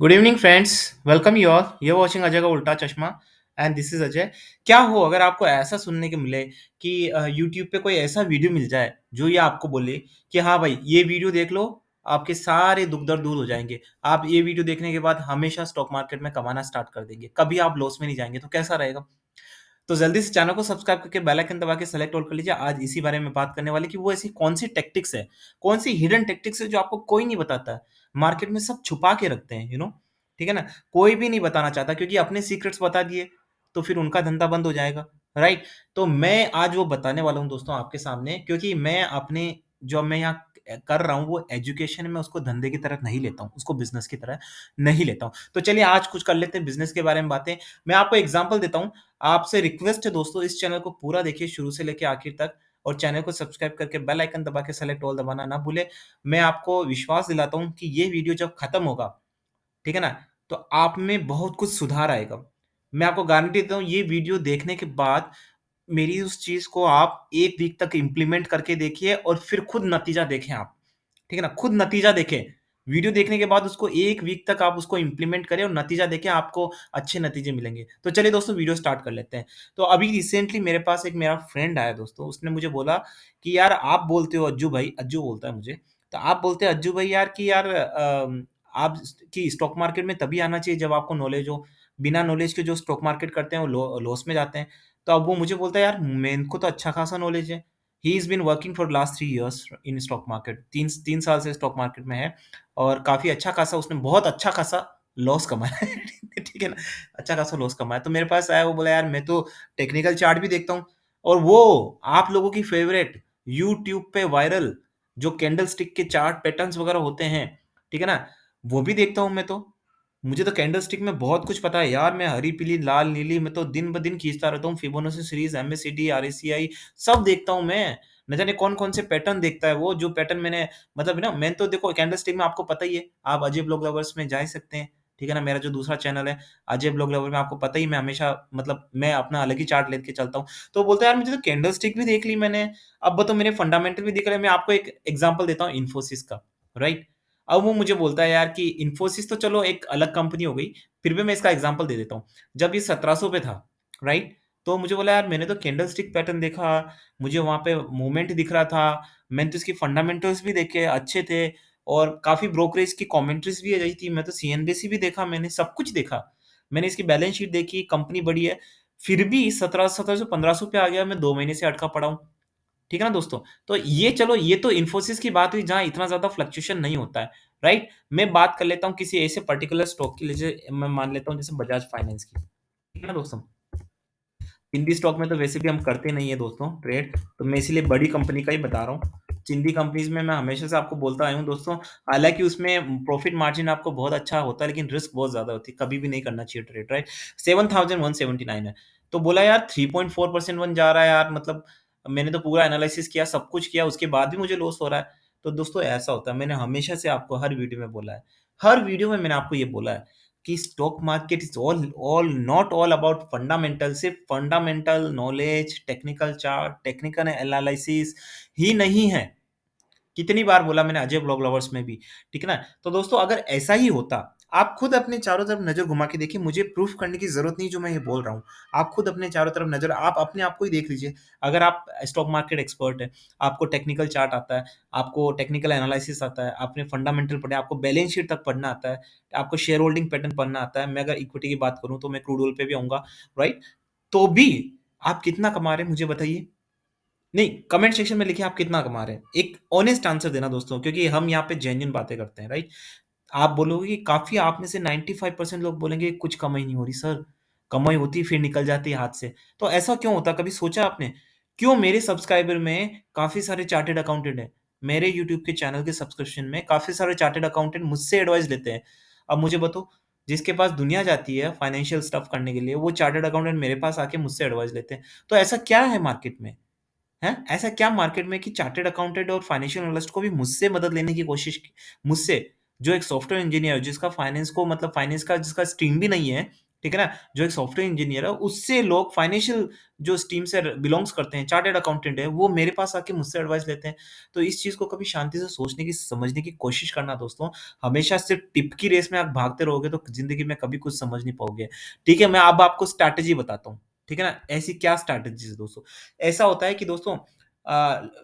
Good evening friends, welcome you all. you're watching Ajay का उल्टा चश्मा एंड दिस इज अजय। क्या हो अगर आपको ऐसा सुनने को मिले कि यूट्यूब पे कोई ऐसा वीडियो मिल जाए जो ये आपको बोले कि हाँ भाई ये वीडियो देख लो, आपके सारे दुख दर्द दूर हो जाएंगे। आप ये वीडियो देखने के बाद हमेशा स्टॉक मार्केट में कमाना स्टार्ट कर देंगे, कभी आप लॉस में नहीं जाएंगे। तो कैसा रहेगा? तो जल्दी से चैनल को सब्सक्राइब करके बेल आइकन दबा के सेलेक्ट ऑल कर लीजिए। आज इसी बारे में बात करने वाले कि वो ऐसी कौन सी टेक्टिक्स है, कौन सी हिडन टेक्टिक्स है जो आपको कोई नहीं बताता है। मार्केट में सब छुपा के रखते हैं, ठीक है ना? कोई भी नहीं बताना चाहता क्योंकि अपने सीक्रेट्स बता दिए तो फिर उनका धंधा बंद हो जाएगा, राइट? तो मैं आज वो बताने वाला हूँ दोस्तों आपके सामने, क्योंकि मैं अपने जो मैं यहाँ कर रहा हूँ वो एजुकेशन में उसको धंधे की तरह नहीं लेता हूँ, उसको बिजनेस की तरह नहीं लेता हूँ। तो चलिए आज कुछ कर लेते हैं बिजनेस के बारे में बातें। मैं आपको एग्जांपल देता हूँ। आपसे रिक्वेस्ट है दोस्तों, इस चैनल को पूरा देखिए शुरू से लेके आखिर तक, और चैनल को सब्सक्राइब करके बेल आइकन दबा के सेलेक्ट ऑल दबाना ना भूले। मैं आपको विश्वास दिलाता हूँ कि ये वीडियो जब खत्म होगा, ठीक है ना, तो आप में बहुत कुछ सुधार आएगा। मैं आपको गारंटी देता हूँ ये वीडियो देखने के बाद मेरी उस चीज को आप एक वीक तक इम्प्लीमेंट करके देखिए और फिर खुद नतीजा देखें आप, ठीक है ना? खुद नतीजा देखें। वीडियो देखने के बाद उसको 1 वीक तक आप उसको इम्प्लीमेंट करें और नतीजा देखें, आपको अच्छे नतीजे मिलेंगे। तो चलिए दोस्तों वीडियो स्टार्ट कर लेते हैं। तो अभी रिसेंटली मेरे पास एक मेरा फ्रेंड आया दोस्तों, उसने मुझे बोला कि यार आप बोलते हो अज्जू भाई, अज्जू बोलता है मुझे, तो आप बोलते हैं अज्जू भाई यार कि यार आप कि स्टॉक मार्केट में तभी आना चाहिए जब आपको नॉलेज हो। बिना नॉलेज के जो स्टॉक मार्केट करते हैं वो लॉस में जाते हैं। तो अब वो मुझे बोलता है यार मेरे को तो अच्छा खासा नॉलेज है। He is been working for last 3 years in stock market. 3 साल से स्टॉक मार्केट में है और काफ़ी अच्छा खासा उसने बहुत अच्छा खासा लॉस कमाया है। ठीक है ना? अच्छा खासा लॉस कमाया। तो मेरे पास आया, वो बोला यार मैं तो टेक्निकल चार्ट भी देखता हूँ और वो आप लोगों की फेवरेट यूट्यूब पे वायरल जो कैंडल स्टिक के चार्ट पैटर्न्स वगैरह होते हैं, ठीक है ना? वो भी देखता हूँ मैं तो। मुझे तो कैंडलस्टिक में बहुत कुछ पता है यार। मैं हरी, पीली, लाल, नीली मैं तो दिन-ब-दिन खींचता रहता हूँ। फिबोनाची सीरीज़, एमएसीडी, आरएससीआई सब देखता हूँ मैं। न जाने कौन-कौन से पैटर्न देखता है वो, जो पैटर्न मैंने मतलब ना, मैं तो देखो कैंडलस्टिक में आपको पता ही है, आप अजय ब्लॉग लवर्स में जा ही सकते हैं, ठीक है ना? मेरा जो दूसरा चैनल है अजय ब्लॉग लवर में, आपको पता ही मैं हमेशा मतलब मैं अपना अलग ही चार्ट लेके चलता हूँ। तो वो बोलता है यार मुझे तो कैंडलस्टिक भी देख ली मैंने, अब तो मेरे फंडामेंटल भी दिख रहे हैं। मैं आपको एक एग्ज़ाम्पल देता हूँ इन्फोसिस का, राइट? अब वो मुझे बोलता है यार कि इन्फोसिस तो चलो एक अलग कंपनी हो गई, फिर भी मैं इसका एग्ज़ाम्पल दे देता हूँ। जब ये 1700 पे था, राइट? तो मुझे बोला यार मैंने तो कैंडलस्टिक पैटर्न देखा, मुझे वहाँ पे मूवमेंट दिख रहा था, मैंने तो इसके फंडामेंटल्स भी देखे, अच्छे थे और काफ़ी ब्रोकरेज की कमेंट्रीज़ भी आई थी। मैं तो सीएनबीसी भी देखा मैंने, सब कुछ देखा। मैंने इसकी बैलेंस शीट देखी, कंपनी बड़ी है, फिर भी 1700 1500 पे आ गया, मैं 2 महीने से अटका पड़ा हूँ। ठीक है ना दोस्तों? तो ये चलो ये तो इन्फोसिस की बात हुई जहाँ इतना ज़्यादा फ्लक्चुएशन नहीं होता है, राइट? मैं बात कर लेता हूँ किसी ऐसे पर्टिकुलर स्टॉक की, जैसे मैं मान लेता हूँ जैसे बजाज फाइनेंस की, ठीक है ना दोस्तों? चिंदी स्टॉक में तो वैसे भी हम करते नहीं है दोस्तों ट्रेड, तो मैं इसीलिए बड़ी कंपनी का ही बता रहा हूँ। चिंदी कंपनीज़ में मैं हमेशा से आपको बोलता आया हूँ दोस्तों, हालाँकि उसमें प्रॉफिट मार्जिन आपको बहुत अच्छा होता है, लेकिन रिस्क बहुत ज़्यादा होती है, कभी भी नहीं करना चाहिए ट्रेड, राइट? 7179 है। तो बोला यार 3.4% वन जा रहा है यार, मतलब मैंने तो पूरा एनालिसिस किया, सब कुछ किया, उसके बाद भी मुझे लॉस हो रहा है। तो दोस्तों ऐसा होता है, मैंने हमेशा से आपको हर वीडियो में बोला है, हर वीडियो में मैंने आपको ये बोला है कि stock market is all all not all about fundamental. सिर्फ fundamental knowledge, technical chart, technical analysis ही नहीं है। कितनी बार बोला मैंने अजय ब्लॉग लवर्स में भी, ठीक है ना? तो दोस्तों अगर ऐसा ही होता, आप खुद अपने चारों तरफ नज़र घुमा के देखिए, मुझे प्रूफ करने की ज़रूरत नहीं जो मैं ये बोल रहा हूँ। आप खुद अपने चारों तरफ नज़र, आप अपने आप को ही देख लीजिए। अगर आप स्टॉक मार्केट एक्सपर्ट हैं, आपको टेक्निकल चार्ट आता है, आपको टेक्निकल एनालिसिस आता है, आपने फंडामेंटल पढ़े, आपको बैलेंस शीट तक पढ़ना आता है, आपको शेयर होल्डिंग पैटर्न पढ़ना आता है। मैं अगर इक्विटी की बात करूँ तो मैं क्रूड ऑयल पे भी आऊँगा, राइट? तो भी आप कितना कमा रहे हैं मुझे बताइए? नहीं, कमेंट सेक्शन में लिखिए आप कितना कमा रहे हैं। एक ऑनेस्ट आंसर देना दोस्तों, क्योंकि हम यहाँ पे जेन्युइन बातें करते हैं, राइट? आप बोलोगे कि काफ़ी, आप में से 95% लोग बोलेंगे कुछ कमाई नहीं हो रही सर, कमाई होती फिर निकल जाती है हाथ से। तो ऐसा क्यों होता है? कभी सोचा आपने? क्यों मेरे सब्सक्राइबर में काफ़ी सारे चार्टर्ड अकाउंटेंट हैं? मेरे यूट्यूब के चैनल के सब्सक्रिप्शन में काफ़ी सारे चार्टर्ड अकाउंटेंट मुझसे एडवाइस लेते हैं। अब मुझे बताओ, जिसके पास दुनिया जाती है फाइनेंशियल स्टफ करने के लिए, वो चार्टर्ड अकाउंटेंट मेरे पास आके मुझसे एडवाइस लेते हैं। तो ऐसा क्या है मार्केट में? हैं? ऐसा क्या मार्केट में कि चार्टर्ड अकाउंटेंट और फाइनेंशियल एनालिस्ट को भी मुझसे मदद लेने की कोशिश की, मुझसे, जो एक सॉफ्टवेयर इंजीनियर जिसका फाइनेंस को मतलब फाइनेंस का जिसका स्ट्रीम भी नहीं है, ठीक है ना? जो एक सॉफ्टवेयर इंजीनियर है, उससे लोग फाइनेंशियल जो स्ट्रीम से बिलॉन्ग्स करते हैं, चार्टर्ड अकाउंटेंट है, वो मेरे पास आके मुझसे एडवाइस लेते हैं। तो इस चीज़ को कभी शांति से सोचने की, समझने की कोशिश करना दोस्तों। हमेशा सिर्फ़ टिप की रेस में आप भागते रहोगे तो ज़िंदगी में कभी कुछ समझ नहीं पाओगे। ठीक है, मैं अब आपको स्ट्रैटेजी बताता हूँ। ठीक है ना? ऐसी क्या स्ट्रैटेजीज़ है दोस्तों? ऐसा होता है कि दोस्तों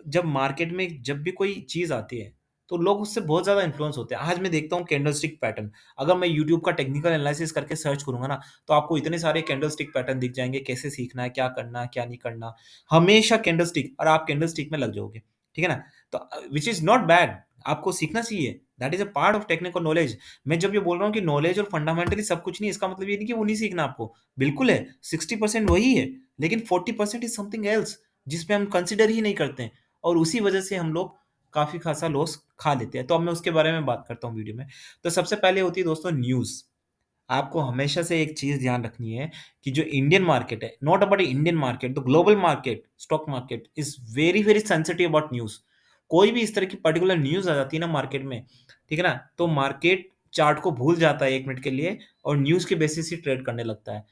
जब मार्केट में जब भी कोई चीज़ आती है, तो लोग उससे बहुत ज़्यादा इन्फ्लुएंस होते हैं। आज मैं देखता हूँ कैंडलस्टिक पैटर्न। अगर मैं यूट्यूब का टेक्निकल एनालिसिस करके सर्च करूँगा ना, तो आपको इतने सारे कैंडलस्टिक पैटर्न दिख जाएँगे, कैसे सीखना है, क्या करना है, क्या नहीं करना। हमेशा कैंडलस्टिक और आप कैंडलस्टिक में लग जाओगे, ठीक है ना? तो व्हिच इज़ नॉट बैड, आपको सीखना चाहिए। That is a part of technical knowledge. मैं जब ये बोल रहा हूँ कि नॉलेज और फंडामेंटली सब कुछ नहीं, इसका मतलब ये नहीं कि वो नहीं सीखना आपको। बिल्कुल है, 60% वही है, लेकिन 40% इज़ समथिंग एल्स, जिसपे हम कंसिडर ही नहीं करते हैं और उसी वजह से हम लोग काफ़ी खासा लॉस खा लेते हैं। तो अब मैं उसके बारे में बात करता हूँ वीडियो में। तो सबसे पहले होती है दोस्तों न्यूज़। आपको हमेशा से एक चीज़ ध्यान रखनी है कि जो इंडियन मार्केट है, not about Indian market, the global market, stock market is very, very sensitive about news. कोई भी इस तरह की पर्टिकुलर न्यूज़ आ जाती है ना मार्केट में, ठीक है ना? तो मार्केट चार्ट को भूल जाता है 1 मिनट के लिए और न्यूज़ के बेसिस ही ट्रेड करने लगता है।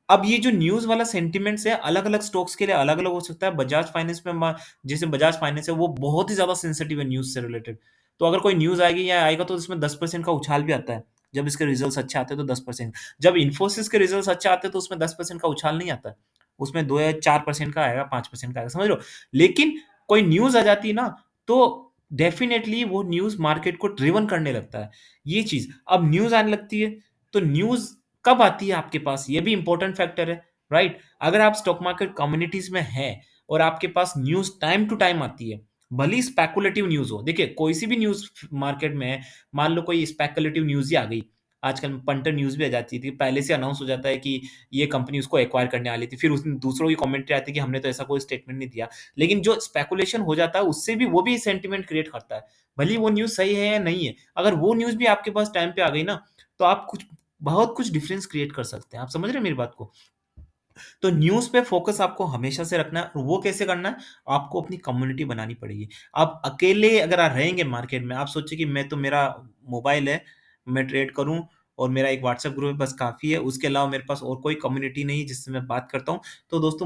अब ये जो न्यूज़ वाला सेंटिमेंट्स है, अलग-अलग स्टॉक्स के लिए अलग-अलग हो सकता है। बजाज फाइनेंस में जैसे बजाज फाइनेंस है, वो बहुत ही ज़्यादा सेंसिटिव है न्यूज़ से रिलेटेड। तो अगर कोई न्यूज़ आएगी या आएगा तो इसमें 10% का उछाल भी आता है। जब इसके रिजल्ट्स अच्छे आते हैं तो 10%, जब इन्फोसिस के रिजल्ट्स अच्छे आते हैं तो उसमें 10% का उछाल नहीं आता है। उसमें 2 या 4% का आएगा, 5% का आएगा, समझ रहे हो? लेकिन कोई न्यूज़ आ जाती है ना, तो डेफ़िनेटली वो न्यूज़ मार्केट को ड्रिवन करने लगता है, ये चीज़। अब न्यूज़ आने लगती है, तो न्यूज़ कब आती है आपके पास, ये भी इम्पोर्टेंट फैक्टर है, राइट? अगर आप स्टॉक मार्केट कम्युनिटीज़ में हैं और आपके पास न्यूज़ टाइम टू टाइम आती है, भले ही स्पेकुलेटिव न्यूज़ हो। देखिए, कोई सी भी न्यूज़ मार्केट में है, मान लो कोई स्पेकुलेटिव न्यूज़ ही आ गई, आजकल पंटर न्यूज़ भी आ जाती थी। पहले से अनाउंस हो जाता है कि ये कंपनी उसको एक्वायर करने वाली थी। फिर उसमें दूसरों की कमेंट्री आती है कि हमने तो ऐसा कोई स्टेटमेंट नहीं दिया। लेकिन जो स्पेकुलेशन हो जाता है उससे भी वो भी सेंटिमेंट क्रिएट करता है। भले ही वो न्यूज़ सही है या नहीं है। अगर वो न्यूज़ भी आपके पास टाइम पे आ गई ना, तो आप कुछ बहुत कुछ डिफरेंस क्रिएट कर सकते हैं। आप समझ रहे हैं मेरी बात को? तो न्यूज़ पे फ़ोकस आपको हमेशा से रखना है और वो कैसे करना है? आपको अपनी कम्युनिटी बनानी पड़ेगी। आप अकेले अगर आप रहेंगे मार्केट में, आप सोचिए कि मैं तो मेरा मोबाइल है, मैं ट्रेड करूँ और मेरा एक व्हाट्सएप ग्रुप है बस काफ़ी है, उसके अलावा मेरे पास और कोई कम्युनिटी नहीं है जिससे मैं बात करता हूँ, तो दोस्तों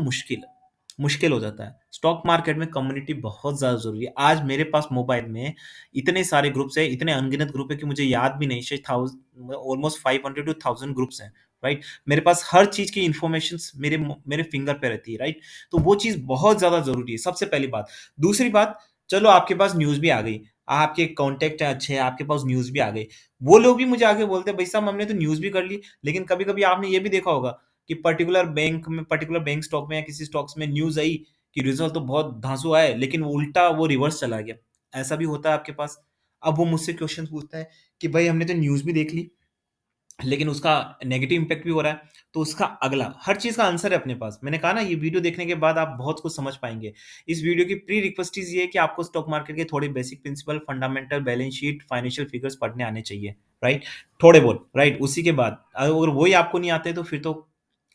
मुश्किल हो जाता है। स्टॉक मार्केट में कम्युनिटी बहुत ज़्यादा ज़रूरी है। आज मेरे पास मोबाइल में इतने सारे ग्रुप्स हैं, इतने अनगिनत ग्रुप हैं कि मुझे याद भी नहीं शायद ऑलमोस्ट 500 टू 1000 ग्रुप्स हैं, राइट? मेरे पास हर चीज़ की इन्फॉर्मेशंस मेरे फिंगर पे रहती है, राइट? तो वो चीज़ बहुत ज़्यादा ज़रूरी है, सबसे पहली बात। दूसरी बात, चलो आपके पास न्यूज़ भी आ गई, आपके कॉन्टैक्ट हैं अच्छे, आपके पास न्यूज़ भी आ गई। वो लोग भी मुझे आके बोलते हैं, "भाई साहब हमने तो न्यूज़ भी कर ली।" लेकिन कभी-कभी आपने ये भी देखा होगा कि पर्टिकुलर बैंक स्टॉक में या किसी स्टॉक्स में न्यूज़ आई कि रिज़ल्ट तो बहुत धांसू आए, लेकिन वो उल्टा वो रिवर्स चला गया। ऐसा भी होता है आपके पास। अब वो मुझसे क्वेश्चन पूछता है कि, "भाई हमने तो न्यूज़ भी देख ली, लेकिन उसका नेगेटिव इम्पैक्ट भी हो रहा है, तो उसका अगला हर चीज़ का आंसर है अपने पास। मैंने कहा ना ये वीडियो देखने के बाद आप बहुत कुछ समझ पाएँगे। इस वीडियो की प्री रिक्वेस्टीज़ ये है कि आपको स्टॉक मार्केट के थोड़े basic principle, fundamental, balance sheet, financial figures पढ़ने आने चाहिए, राइट? थोड़े बहुत, राइट? उसी के बाद अगर वो ही आपको नहीं आते तो फिर तो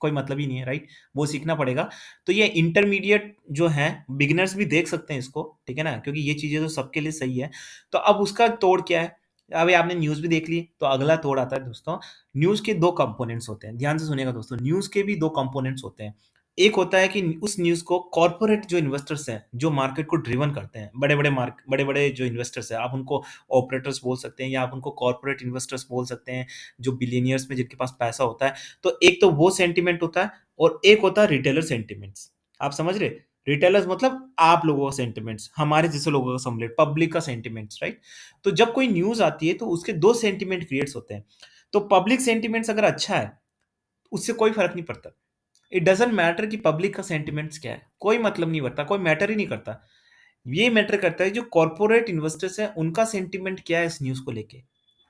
कोई मतलब ही नहीं है, राइट? वो सीखना पड़ेगा। तो ये इंटरमीडिएट जो हैं, बिगिनर्स भी देख सकते हैं इसको, ठीक है ना? क्योंकि ये चीज़ें तो सबके लिए सही है। तो अब उसका तोड़ क्या है? अभी आपने न्यूज़ भी देख ली, तो अगला तोड़ आता है दोस्तों। न्यूज़ के 2 कंपोनेंट्स होते हैं, ध्यान से सुनिएगा दोस्तों, न्यूज़ के भी 2 कंपोनेंट्स होते हैं। एक होता है कि उस न्यूज़ को कॉर्पोरेट जो इन्वेस्टर्स हैं, जो मार्केट को ड्रिवन करते हैं, बड़े-बड़े जो इन्वेस्टर्स हैं, आप उनको ऑपरेटर्स बोल सकते हैं या आप उनको कॉर्पोरेट इन्वेस्टर्स बोल सकते हैं, जो बिलियनियर्स में जिनके पास पैसा होता है। तो एक तो वो सेंटिमेंट होता है और एक होता है रिटेलर सेंटिमेंट्स। आप समझ रहे? रिटेलर्स मतलब आप लोगों का सेंटिमेंट्स, हमारे जैसे लोगों का सम्मिलित पब्लिक का सेंटिमेंट्स, राइट? तो जब कोई न्यूज़ आती है, तो उसके 2 सेंटिमेंट क्रिएट्स होते हैं। तो पब्लिक सेंटिमेंट्स अगर अच्छा है, उससे कोई फ़र्क नहीं पड़ता। इट डज़न्ट मैटर कि पब्लिक का सेंटिमेंट्स क्या है, कोई मतलब नहीं पड़ता, कोई मैटर ही नहीं करता। ये मैटर करता है जो कॉर्पोरेट इन्वेस्टर्स हैं, उनका सेंटिमेंट क्या है इस न्यूज़ को लेके,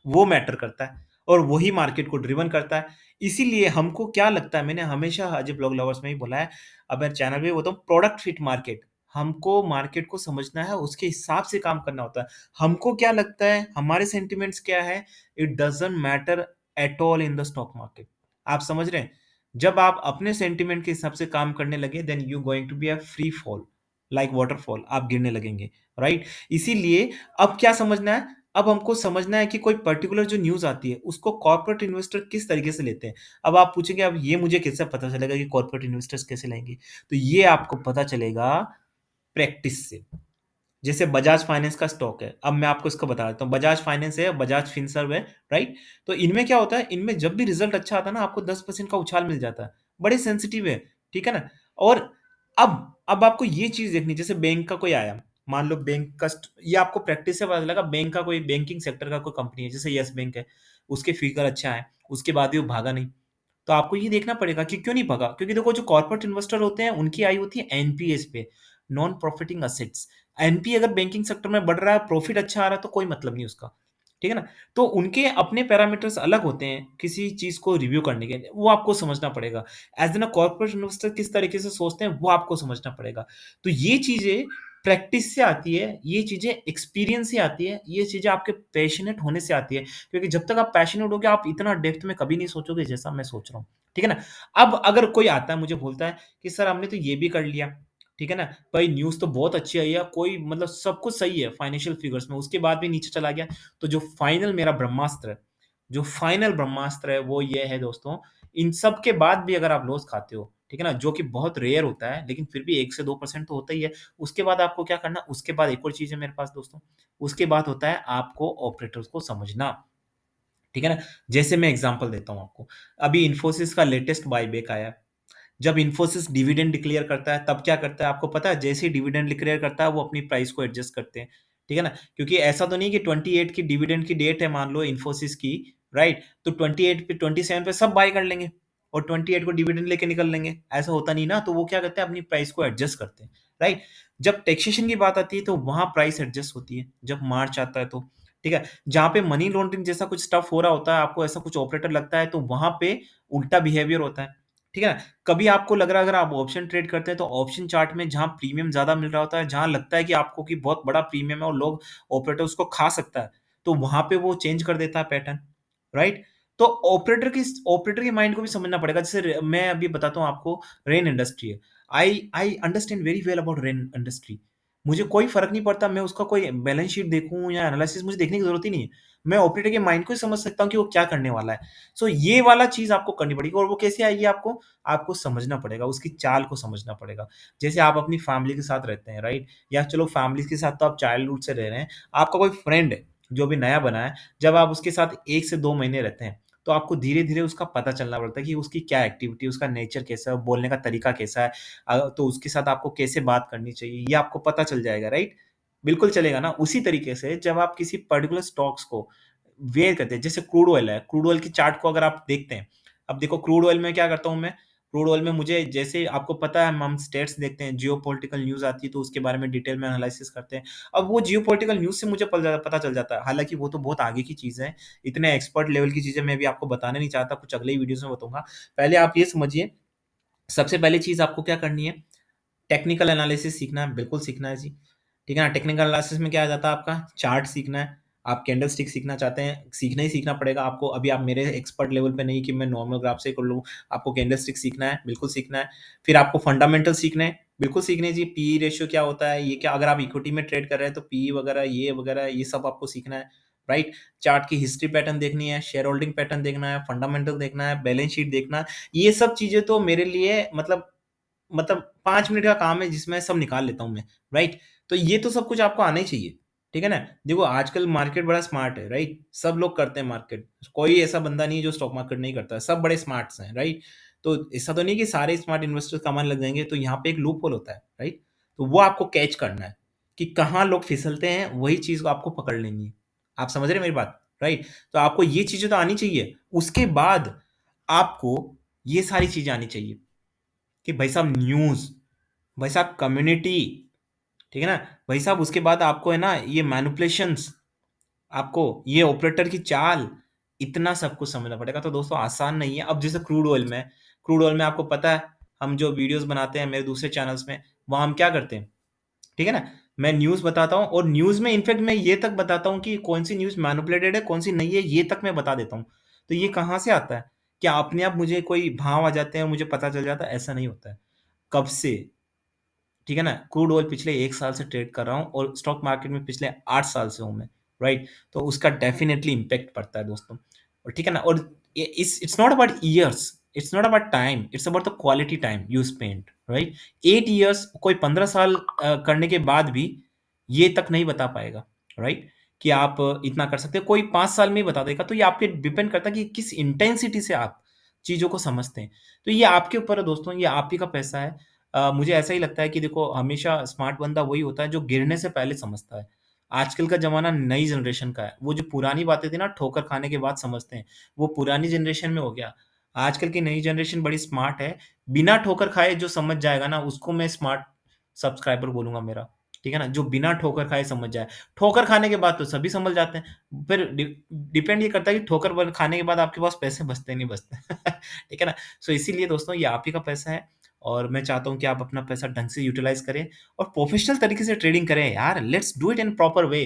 वो मैटर करता है और वही मार्केट को ड्रिवन करता है। इसीलिए हमको क्या लगता है, मैंने हमेशा अजय ब्लॉग लवर्स में ही बोला है, अब मैं चैनल पे भी बोलता हूँ, प्रोडक्ट फिट मार्केट। हमको मार्केट को समझना है, उसके हिसाब से काम करना होता है। हमको क्या लगता है, हमारे सेंटिमेंट्स क्या है, it doesn't matter at all in the stock market. आप समझ रहे हैं? जब आप अपने सेंटिमेंट के हिसाब से काम करने लगे, then you going to be a free fall, like waterfall, आप गिरने लगेंगे, राइट? इसीलिए अब क्या समझना है, अब हमको समझना है कि कोई पर्टिकुलर जो न्यूज़ आती है, उसको कॉर्पोरेट इन्वेस्टर किस तरीके से लेते हैं। अब आप पूछेंगे अब ये मुझे कैसे पता चलेगा कि कॉर्पोरेट इन्वेस्टर्स कैसे लेंगे? तो ये आपको पता चलेगा प्रैक्टिस से। जैसे बजाज फाइनेंस का स्टॉक है, अब मैं आपको इसको बता देता हूँ। बजाज फाइनेंस है, बजाज फिनसर्व है, राइट? तो इनमें क्या होता है, इनमें जब भी रिज़ल्ट अच्छा आता है ना, आपको 10% का उछाल मिल जाता है। बड़े सेंसिटिव है, ठीक है ना? और अब आपको ये चीज़ देखनी है, जैसे बैंक का कोई आया, मान लो बैंक का ये आपको प्रैक्टिस से पता चलेगा, बैंक का कोई बैंकिंग सेक्टर का कोई कंपनी है, जैसे येस बैंक है, उसके फिगर अच्छे आए, उसके बाद भी वो भागा नहीं। तो आपको ये देखना पड़ेगा कि क्यों नहीं भागा? क्योंकि देखो जो कॉर्पोरेट इन्वेस्टर होते हैं, उनकी आई होती है एनपीएस पे, नॉन प्रॉफिटिंग असेट्स। एनपी अगर बैंकिंग सेक्टर में बढ़ रहा है, प्रॉफिट अच्छा आ रहा है, तो कोई मतलब नहीं उसका, ठीक है ना? तो उनके अपने पैरामीटर्स अलग होते हैं किसी चीज़ को रिव्यू करने के, वो आपको समझना पड़ेगा। As an a corporate investor किस तरीके से सोचते हैं, वो आपको समझना पड़ेगा। तो ये चीज़ें प्रैक्टिस से आती है, ये चीज़ें एक्सपीरियंस से आती है, ये चीज़ें आपके पैशनेट होने से आती है। क्योंकि जब तक आप पैशनेट होगे, आप इतना डेप्थ में कभी नहीं सोचोगे जैसा मैं सोच रहा हूँ, ठीक है ना? अब अगर कोई आता है मुझे बोलता है कि सर हमने तो ये भी कर लिया, ठीक है ना? भाई न्यूज़ तो बहुत अच्छी आई है, कोई मतलब सब कुछ सही है फाइनेंशियल फिगर्स में, उसके बाद भी नीचे चला गया। तो जो फाइनल मेरा ब्रह्मास्त्र है, जो फाइनल ब्रह्मास्त्र है वो ये है दोस्तों, इन सब के बाद भी अगर आप लॉस खाते हो, ठीक है ना? जो कि बहुत रेयर होता है, लेकिन फिर भी 1 से 2% तो होता ही है। उसके बाद आपको क्या करना, उसके बाद एक और चीज़ है मेरे पास दोस्तों, उसके बाद होता है आपको ऑपरेटर्स को समझना। ठीक है ना? जैसे मैं एग्ज़ाम्पल देता हूँ आपको। अभी इन्फोसिस का लेटेस्ट बायबैक आया है। जब इन्फोसिस डिविडेंड डिक्लेयर करता है, तब क्या करता है आपको पता है? जैसे ही डिविडेंड डिक्लेयर करता है, वो अपनी प्राइस को एडजस्ट करते हैं। ठीक है ना? क्योंकि ऐसा तो नहीं कि 28 की डिविडेंड की डेट है मान लो इन्फोसिस की, राइट? तो 28 पे 27 पे सब बाय कर लेंगे और 28 को डिविडेंड लेके निकल लेंगे। ऐसा होता नहीं ना, तो वो क्या करते हैं अपनी प्राइस को एडजस्ट करते हैं, राइट? जब टैक्सेशन की बात आती है, तो वहाँ प्राइस एडजस्ट होती है, जब मार्च आता है तो। ठीक है? जहाँ पे मनी लॉन्ड्रिंग जैसा कुछ स्टफ हो रहा होता है, आपको ऐसा कुछ ऑपरेटर लगता है, तो वहाँ पे उल्टा बिहेवियर होता है। ठीक है ना? कभी आपको लग रहा है अगर आप ऑप्शन ट्रेड करते हैं तो ऑप्शन चार्ट में जहाँ प्रीमियम ज़्यादा मिल रहा होता है, जहाँ लगता है कि आपको कि बहुत बड़ा प्रीमियम है और लोग ऑपरेटर उसको खा सकता है, तो वहाँ पे वो चेंज कर देता है पैटर्न, राइट? तो ऑपरेटर के माइंड को भी समझना पड़ेगा। जैसे मैं अभी बताता हूँ आपको रेन इंडस्ट्री है। I understand very well about rain industry. मुझे कोई फ़र्क नहीं पड़ता मैं उसका कोई बैलेंस शीट देखूँ या एनालिसिस मुझे देखने की ज़रूरत ही नहीं है। मैं ऑपरेटर के माइंड को ही समझ सकता हूँ कि वो क्या करने वाला है। सो ये वाला चीज़ आपको करनी पड़ेगी और वो कैसे आएगी आपको? आपको समझना पड़ेगा, उसकी चाल को समझना पड़ेगा। जैसे आप अपनी फैमिली के साथ रहते हैं, राइट? या चलो फैमिली के साथ तो आप चाइल्डहुड से रह रहे हैं। आपका कोई फ्रेंड है, जो अभी नया बना है, जब आप उसके साथ 1 से 2 महीने रहते हैं, तो आपको धीरे-धीरे उसका पता चलना पड़ता है कि उसकी क्या एक्टिविटी है, उसका नेचर कैसा है, बोलने का तरीका कैसा है। तो उसके साथ आपको कैसे बात करनी चाहिए, ये आपको पता चल जाएगा, राइट? बिल्कुल चलेगा ना? उसी तरीके से जब आप किसी पर्टिकुलर स्टॉक्स को वेयर करते हैं, जैसे क्रूड ऑयल है, क्रूड ऑयल की चार्ट को अगर आप देखते हैं, अब देखो क्रूड ऑयल में क्या करता हूँ मैं, क्रूड ऑयल में मुझे जैसे आपको पता है हम स्टेट्स देखते हैं, जियोपॉलिटिकल न्यूज़ आती है तो उसके बारे में डिटेल में एनालिसिस करते हैं। अब वो जियोपॉलिटिकल न्यूज़ से मुझे पता चल जाता है, हालाँकि वो तो बहुत आगे की चीज़ है, इतने एक्सपर्ट लेवल की चीज़ें मैं अभी आपको बताना नहीं चाहता, कुछ अगले ही वीडियोज़ में बताऊँगा। पहले आप ये समझिए, सबसे पहली चीज़ आपको क्या करनी है, टेक्निकल एनालिसिस सीखना है, बिल्कुल सीखना है जी। ठीक है ना? टेक्निकल एनालिसिस में क्या आ जाता है आपका चार्ट सीखना है, आप कैंडलस्टिक सीखना चाहते हैं, सीखना ही सीखना पड़ेगा आपको। अभी आप मेरे एक्सपर्ट लेवल पे नहीं कि मैं नॉर्मल ग्राफ से कर लूँ, आपको कैंडलस्टिक सीखना है, बिल्कुल सीखना है। फिर आपको फंडामेंटल सीखने हैं, बिल्कुल सीखने हैं जी, पीई रेशियो क्या होता है, ये क्या अगर आप इक्विटी में ट्रेड कर रहे हैं तो पीई वगैरह ये सब आपको सीखना है, राइट? चार्ट की हिस्ट्री पैटर्न देखनी है, शेयर होल्डिंग पैटर्न देखना है, फंडामेंटल देखना है, बैलेंस शीट देखना है। ये सब चीज़ें तो मेरे लिए मतलब 5 मिनट का काम है जिसमें सब निकाल लेता हूँ मैं, राइट? तो ये तो सब कुछ आपको आना ही चाहिए, ठीक है ना? देखो आजकल मार्केट बड़ा स्मार्ट है, राइट? सब लोग करते हैं मार्केट, कोई ऐसा बंदा नहीं है जो स्टॉक मार्केट नहीं करता है, सब बड़े स्मार्ट्स हैं, राइट? तो ऐसा तो नहीं कि सारे स्मार्ट इन्वेस्टर्स कमाने लग जाएँगे, तो यहाँ पे एक लूप होल होता है, राइट? तो वो आपको कैच करना है कि कहाँ लोग फिसलते हैं, वही चीज़ को आपको पकड़ लेनी है। आप समझ रहे हैं मेरी बात, राइट? तो आपको ये चीज़ें तो आनी चाहिए, उसके बाद आपको ये सारी चीज़ें आनी चाहिए। कि भाई साहब न्यूज़, भाई साहब कम्युनिटी, ठीक है ना? भाई साहब उसके बाद आपको है ना ये मैनिपुलेशंस, आपको ये ऑपरेटर की चाल, इतना सब कुछ समझना पड़ेगा। तो दोस्तों आसान नहीं है। अब जैसे क्रूड ऑयल में आपको पता है हम जो वीडियोज़ बनाते हैं मेरे दूसरे चैनल्स में, वहाँ हम क्या करते हैं, ठीक है ना? मैं न्यूज़ बताता हूँ और न्यूज़ में इनफैक्ट मैं ये तक बताता हूँ कि कौन-सी न्यूज़ मैनिपुलेटेड है, कौन-सी नहीं है, ये तक मैं बता देता हूँ। तो ये कहाँ से आता है? क्या अपने आप मुझे कोई भाव आ जाते हैं और मुझे पता चल जाता है? ऐसा नहीं होता है। कब से? ठीक है ना? क्रूड ऑयल पिछले 1 साल से ट्रेड कर रहा हूँ और स्टॉक मार्केट में पिछले 8 साल से हूँ मैं, राइट? तो उसका डेफ़िनेटली इम्पैक्ट पड़ता है दोस्तों। और ठीक है ना? और ये it's not about years, it's not about time, it's about the quality time you spend, right? 8 years कोई 15 साल करने के बाद भी ये तक नहीं बता पाएगा, राइट? कि आप इतना कर सकते हो, कोई 5 साल में ही बता देगा। तो ये आपके डिपेंड करता है कि किस इंटेंसिटी से आप चीज़ों को समझते हैं। तो ये आपके ऊपर है दोस्तों, ये आप ही का पैसा है। मुझे ऐसा ही लगता है कि देखो हमेशा स्मार्ट बंदा वही होता है जो गिरने से पहले समझता है। आजकल का ज़माना नई जनरेशन का है। वो जो पुरानी बातें थी ना ठोकर खाने के बाद समझते हैं, वो पुरानी जनरेशन में हो गया। आजकल की नई जनरेशन बड़ी स्मार्ट है। बिना ठोकर खाए जो समझ जाएगा ना उसको मैं स्मार्ट सब्सक्राइबर बोलूँगा मेरा। ठीक है ना? जो बिना ठोकर खाए समझ जाए। ठोकर खाने के बाद तो सभी समझ जाते हैं। फिर डिपेंड ये करता है कि ठोकर खाने के बाद आपके पास पैसे बचते हैं, नहीं बचते। ठीक है ना? सो इसीलिए दोस्तों ये आप ही का पैसा है और मैं चाहता हूँ कि आप अपना पैसा ढंग से यूटिलाइज़ करें और प्रोफेशनल तरीके से ट्रेडिंग करें यार, let's do it in proper way.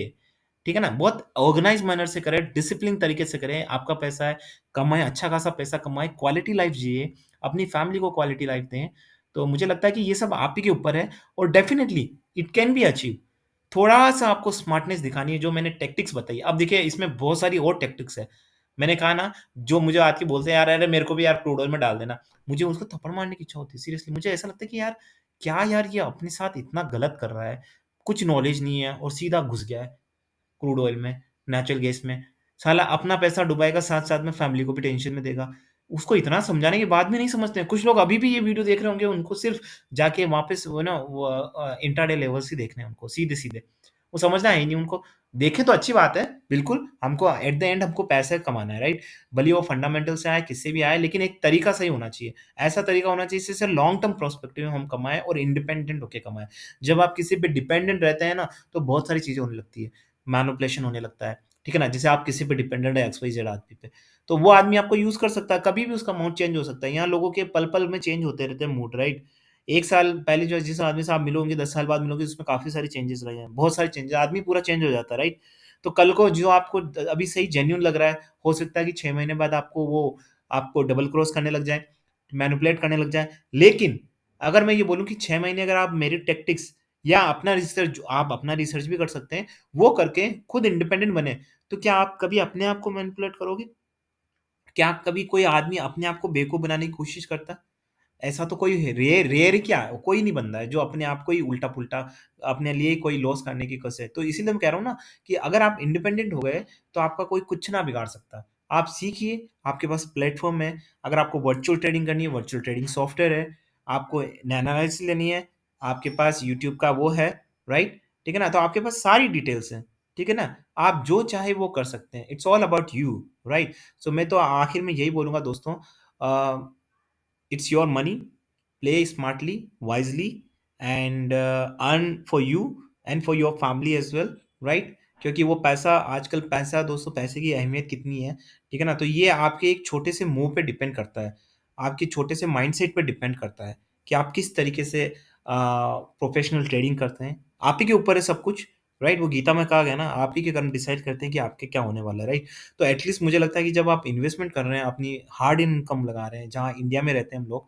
ठीक है ना? बहुत ऑर्गेनाइज़ मैनर से करें, डिसिप्लिन तरीके से करें, आपका पैसा है, कमाएँ, अच्छा खासा पैसा कमाएँ, क्वालिटी लाइफ़ जिए, अपनी फैमिली को क्वालिटी लाइफ़ दें। तो मुझे लगता है कि ये सब आप ही के ऊपर है और definitely it can be achieve. थोड़ा-सा आपको स्मार्टनेस दिखानी है, जो मैंने टैक्टिक्स बताई। अब देखिए इसमें बहुत सारी और टैक्टिक्स है। मैंने कहा ना, जो मुझे आके बोलते हैं, "यार, अरे मेरे को भी यार क्रूड ऑयल में डाल देना।" मुझे उसको थप्पड़ मारने की इच्छा होती है, सीरियसली। मुझे ऐसा लगता है कि यार, क्या यार ये अपने साथ इतना गलत कर रहा है, कुछ नॉलेज नहीं है और सीधा घुस गया है क्रूड ऑयल में, नेचुरल गैस में। साला अपना पैसा डुबाएगा, साथ-साथ में फैमिली को भी टेंशन में देगा। उसको इतना समझाने के बाद भी नहीं समझते हैं। कुछ लोग अभी भी ये वीडियो देख रहे होंगे, उनको सिर्फ़ जाके वापस वो ना वो इंट्राडे लेवल्स ही देखने हैं उनको, सीधे-सीधे। वो समझना है ही नहीं उनको। देखें तो अच्छी बात है, बिल्कुल, हमको एट द एंड हमको पैसे कमाना है, राइट? भले ही वो फंडामेंटल से आए, किससे भी आए, लेकिन एक तरीका सही होना चाहिए। ऐसा तरीका होना चाहिए जिससे लॉन्ग टर्म पर्सपेक्टिव में हम कमाएँ और इंडिपेंडेंट होके कमाएँ। जब आप किसी पे डिपेंडेंट रहते हैं ना, तो बहुत सारी चीज़ें होने लगती है। मैनिपुलेशन होने लगता है, ठीक है ना? जैसे आप किसी पे डिपेंडेंट है एक्स-वाई-ज़ेड आदमी पे, तो वो आदमी आपको यूज़ कर सकता है, कभी भी उसका मूड चेंज हो सकता है। यहाँ लोगों के पल-पल में चेंज होते रहते हैं मूड, राइट? 1 साल पहले जो जिस आदमी से आप मिलोगे, 10 साल बाद मिलोगे, उसमें काफ़ी सारे चेंजेज़ रहे हैं, बहुत सारे चेंजेज़, आदमी पूरा चेंज हो जाता है, राइट? तो कल को जो आपको अभी सही जेन्युइन लग रहा है, हो सकता है कि 6 महीने बाद आपको डबल क्रॉस करने लग जाए, मैनिपुलेट करने लग जाए। लेकिन अगर मैं ये बोलूँ कि 6 महीने अगर आप मेरी टैक्टिक्स या अपना रिसर्च, आप अपना रिसर्च भी कर सकते हैं, वो करके खुद इंडिपेंडेंट बने, तो क्या आप कभी अपने आप को मैनिपुलेट करोगे? क्या कभी कोई आदमी अपने आप को बेवकूफ़ बनाने की कोशिश करता है? ऐसा तो कोई है, रेयर रेयर ही क्या, कोई नहीं बंदा है जो अपने आप को ही उल्टा-पुल्टा अपने लिए ही कोई लॉस करने की कसे। तो इसीलिए मैं कह रहा हूँ ना कि अगर आप इंडिपेंडेंट हो गए, तो आपका कोई कुछ ना बिगाड़ सकता। आप सीखिए, आपके पास प्लेटफ़ॉर्म है, अगर आपको वर्चुअल ट्रेडिंग करनी है, वर्चुअल ट्रेडिंग सॉफ्टवेयर है, आपको एनालिसिस लेनी है, आपके पास यूट्यूब का वो है, राइट? ठीक है ना? तो आपके पास सारी डिटेल्स हैं, ठीक है ना? आप जो चाहे वो कर सकते हैं। It's all about you, right? So मैं तो आखिर में यही बोलूँगा दोस्तों, अ it's your money. Play smartly, wisely, and earn for you and for your family as well, right? क्योंकि वो पैसा आजकल पैसा दोस्तों, पैसे की अहमियत कितनी है, ठीक है ना? तो ये आपके एक छोटे से मुँह पे डिपेंड करता है। आपके छोटे से माइंडसेट पे डिपेंड करता है कि आप किस तरीके से प्रोफेशनल ट्रेडिंग करते हैं। आप ही के ऊपर है सब कुछ, राइट? वो गीता में कहा गया ना, आप ही के कर्म डिसाइड करते हैं कि आपके क्या होने वाला है, राइट? तो एटलीस्ट मुझे लगता है कि जब आप इन्वेस्टमेंट कर रहे हैं, अपनी हार्ड इनकम लगा रहे हैं, जहाँ इंडिया में रहते हैं हम लोग,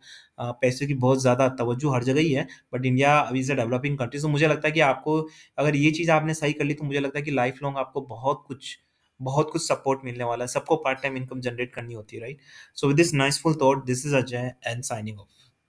पैसे की बहुत ज़्यादा तवज्जो हर जगह ही है, बट इंडिया अभी इज़ अ डेवलपिंग कंट्री, तो मुझे लगता है कि आपको अगर ये चीज़ आपने सही कर ली, तो मुझे लगता है कि लाइफ लॉन्ग आपको बहुत कुछ सपोर्ट मिलने वाला है। सबको पार्ट टाइम इनकम जनरेट करनी होती है, right? So with this niceful thought, this is Ajay and signing of.